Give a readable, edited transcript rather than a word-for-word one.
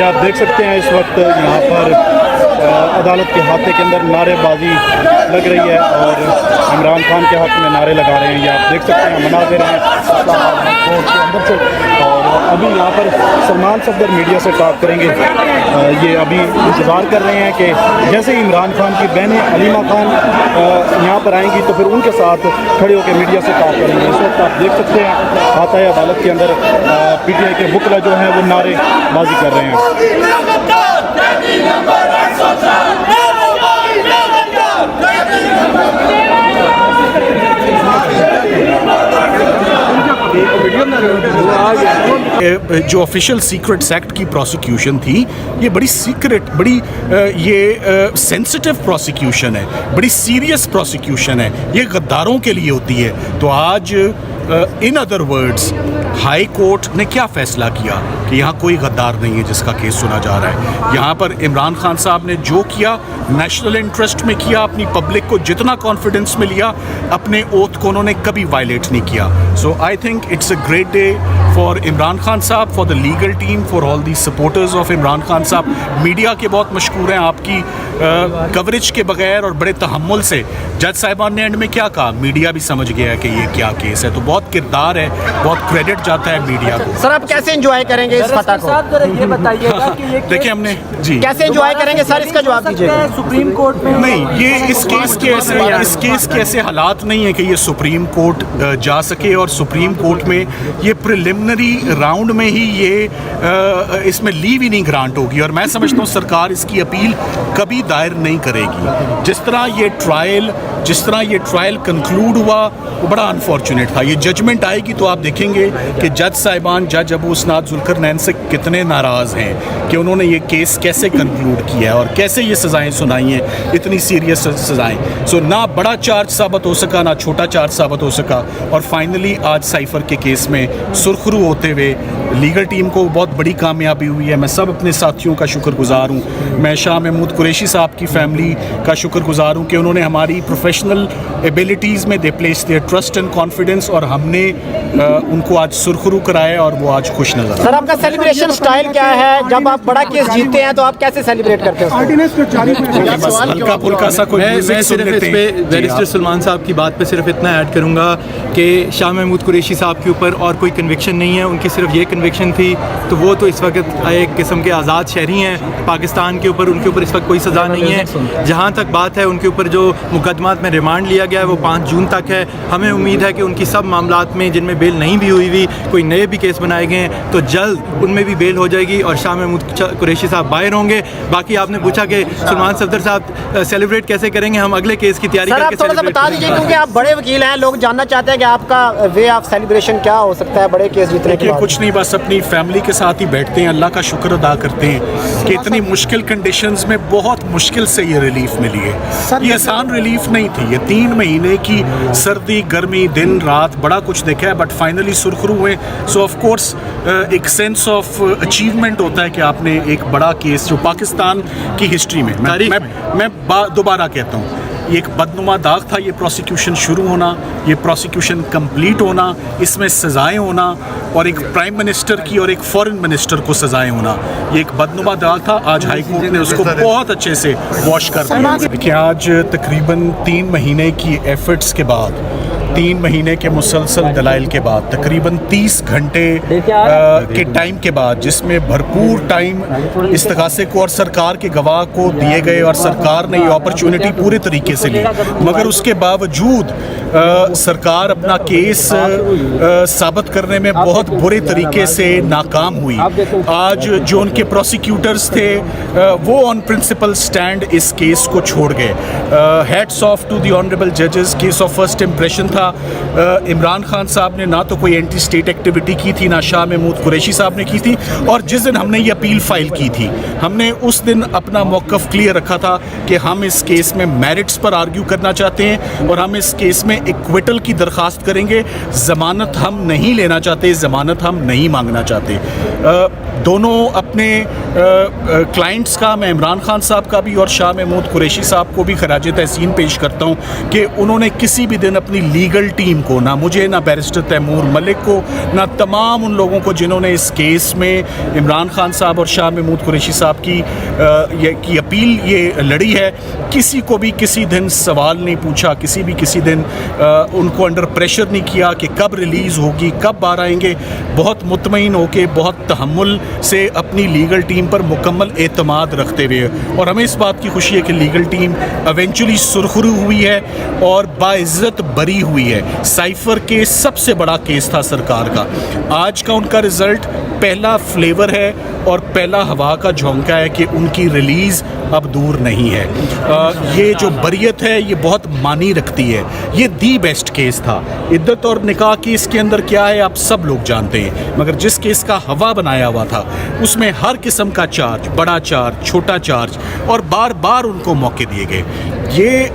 आप देख सकते हैं इस वक्त यहाँ पर अदालत के हाथे के अंदर नारेबाजी लग रही है और इमरान खान के हक़ में नारे लगा रहे हैं। ये आप देख सकते हैं मनाज़िर हैं कोर्ट के अंदर से। और अभी यहाँ पर सलमान सफदर मीडिया से टॉक करेंगे। ये अभी इंतज़ार कर रहे हैं कि जैसे ही इमरान खान की बहनें अलीमा खान यहाँ पर आएंगी तो फिर उनके साथ खड़े होकर मीडिया से टॉक करेंगे। इस वक्त आप देख सकते हैं हाथा अदालत के अंदर PTI के वकला जो हैं वो नारेबाजी कर रहे हैं। जो ऑफिशियल सीक्रेट्स एक्ट की प्रोसिक्यूशन थी, ये बड़ी सीक्रेट, बड़ी ये सेंसिटिव प्रोसिक्यूशन है, बड़ी सीरियस प्रोसिक्यूशन है, ये गद्दारों के लिए होती है। तो आज in other words high court ने क्या फैसला किया कि यहाँ कोई गद्दार नहीं है जिसका केस सुना जा रहा है। यहाँ पर इमरान खान साहब ने जो किया नेशनल इंटरेस्ट में किया, अपनी पब्लिक को जितना कॉन्फिडेंस में लिया, अपने ओथ को उन्होंने कभी वायलेट नहीं किया। So I think it's a great day for Imran Khan साहब, for the legal team, for all the supporters of Imran Khan साहब। मीडिया के बहुत मशहूर हैं आपकी कवरेज के बगैर और बड़े तहम्मुल से। जज साहिबान ने एंड में क्या कहा, मीडिया भी समझ गया है कि ये क्या केस है। तो बहुत किरदार है, बहुत क्रेडिट जाता है मीडिया को। सर आप कैसे एंजॉय करेंगे इस फतह को? ये बताइएगा कि ये देखिए हमने जी कैसे एंजॉय करेंगे सर, इसका जवाब दीजिएगा। सुप्रीम कोर्ट में नहीं, ये इस केस के ऐसे हालात नहीं है कि ये सुप्रीम कोर्ट जा सके, और सुप्रीम कोर्ट में ये प्रिलिमिनरी राउंड में ही ये इसमें लीव ही नहीं ग्रांट होगी। और मैं समझता हूँ सरकार इसकी अपील कभी दायर नहीं करेगी। जिस तरह ये ट्रायल कंक्लूड हुआ वो बड़ा अनफॉर्चुनेट था। ये जजमेंट आएगी तो आप देखेंगे कि जज साहिबान, जज अबू उसनाद जुल्करनैन से कितने नाराज़ हैं कि उन्होंने ये केस कैसे कंक्लूड किया है और कैसे ये सज़ाएं सुनाई हैं, इतनी सीरियस सज़ाएं। सो ना बड़ा चार्ज साबित हो सका, ना छोटा चार्ज साबित हो सका, और फाइनली आज साइफर के केस में सुरखरू होते हुए लीगल टीम को बहुत बड़ी कामयाबी हुई है। मैं सब अपने साथियों का शुक्रगुजार हूँ। मैं शाह महमूद कुरैशी साहब की फैमिली का शुक्रगुजार हूँ कि उन्होंने हमारी प्रोफेशनल एबिलिटीज़ में they place their trust and confidence, और हमने उनको आज सुरखरू कराया और वो आज खुश नजर आए। सर आपका सेलिब्रेशन स्टाइल क्या है? जब आप बड़ा केस जीतते हैं तो आप कैसे सेलिब्रेट करते हैं? हल्का फुल्का सा कोई मैं सिर्फ इस पे बैरिस्टर सलमान साहब की बात पे सिर्फ इतना ऐड करूँगा कि शाह महमूद कुरैशी साहब के ऊपर और कोई कन्विक्शन नहीं है, उनकी सिर्फ ये कन्विक्शन थी। तो वो तो इस वक्त एक किस्म के आज़ाद शहरी हैं पाकिस्तान के ऊपर, उनके ऊपर इस वक्त कोई सज़ा नहीं है। जहाँ तक बात है उनके ऊपर जो मुकदमात में रिमांड लिया गया है वो 5 जून तक है। हमें उम्मीद है कि उनकी सब मामलात में जिनमें बेल नहीं भी हुई कोई नए भी केस बनाए गए हैं तो जल्द उनमें भी बेल हो जाएगी और शाह महमूद कुरैशी साहब बाहर होंगे। बाकी आपने पूछा कि सलमान सफदर साहब सेलिब्रेट कैसे करेंगे, हम अगले केस की तैयारी करके थोड़ा सा बता दीजिए क्योंकि आप बड़े वकील हैं, लोग जानना चाहते हैं कि आपका वे ऑफ सेलिब्रेशन क्या हो सकता है बड़े केस जीतने के बाद? कुछ नहीं, बस अपनी फैमिली के साथ ही बैठते हैं, अल्लाह का शुक्र अदा करते हैं कि इतनी मुश्किल कंडीशंस में बहुत मुश्किल से ये रिलीफ मिली है। ये आसान रिलीफ नहीं थी, ये 3 महीने की सर्दी गर्मी दिन रात बड़ा कुछ देखा है, बट फाइनली सुरखरू हुए। सो ऑफ कोर्स एक सेंस ऑफ अचीवमेंट होता है कि आपने एक बड़ा केस जो पाकिस्तान की हिस्ट्री में, मैं दोबारा कहता हूँ, ये एक बदनुमा दाग था ये प्रोसिक्यूशन शुरू होना, ये प्रोसिक्यूशन कंप्लीट होना, इसमें सज़ाएं होना, और एक प्राइम मिनिस्टर की और एक फॉरेन मिनिस्टर को सज़ाएं होना, ये एक बदनुमा दाग था। आज हाई कोर्ट ने उसको बहुत अच्छे से वॉश कर दिया। देखिए आज तकरीबन 3 महीने की एफर्ट्स के बाद, 3 महीने के मुसलसल दलाइल के बाद, तकरीबन 30 घंटे के टाइम के बाद, जिसमें भरपूर टाइम इस्तगासे को और सरकार के गवाह को दिए गए और सरकार ने ये अपॉर्चुनिटी पूरे तरीके से ली, मगर उसके बावजूद सरकार अपना केस साबित करने में बहुत बुरे तरीके से नाकाम हुई। आज जो उनके प्रोसिक्यूटर्स थे वो ऑन प्रिंसिपल स्टैंड इस केस को छोड़ गए। Hats off to the honourable जजेस, केस ऑफ फर्स्ट इम्प्रेशन था। इमरान खान साहब ने ना तो कोई एंटी स्टेट एक्टिविटी की थी, ना शाह महमूद कुरैशी साहब ने की थी, और जिस दिन हमने ये अपील फाइल की थी हमने उस दिन अपना मौक़िफ़ क्लियर रखा था कि हम इस केस में मेरिट्स पर आर्ग्यू करना चाहते हैं और हम इस केस में इक्विटल की दरख्वास्त करेंगे। ज़मानत हम नहीं लेना चाहते, ज़मानत हम नहीं मांगना चाहते। दोनों अपने क्लाइंट्स का, मैं इमरान खान साहब का भी और शाह महमूद कुरैशी साहब को भी खराज तहसीन पेश करता हूँ कि उन्होंने किसी भी दिन अपनी लीगल लीगल टीम को, ना मुझे, ना बैरिस्टर तैमूर मलिक को, ना तमाम उन लोगों को जिन्होंने इस केस में इमरान खान साहब और शाह महमूद कुरैशी साहब की अपील ये लड़ी है, किसी को भी किसी दिन सवाल नहीं पूछा, किसी दिन उनको अंडर प्रेशर नहीं किया कि कब रिलीज़ होगी, कब बाहर आएंगे। बहुत मुतमईन होके, बहुत तहम्मुल से अपनी लीगल टीम पर मुकम्मल एतमाद रखते हुए, और हमें इस बात की खुशी है कि लीगल टीम एवेंचुअली सुरखरू हुई है और बाइज्जत बरी हुई है। साइफर के सबसे बड़ा केस था सरकार का, आज का उनका रिज़ल्ट पहला फ्लेवर है और पहला हवा का झोंका है कि उनकी रिलीज़ अब दूर नहीं है। ये जो बरियत है ये बहुत मानी रखती है, ये दी बेस्ट केस था। इद्दत और निकाह की इसके अंदर क्या है आप सब लोग जानते हैं, मगर जिस केस का हवा बनाया हुआ था उसमें हर किस्म का चार्ज, बड़ा चार्ज, छोटा चार्ज, और बार बार उनको मौके दिए गए। ये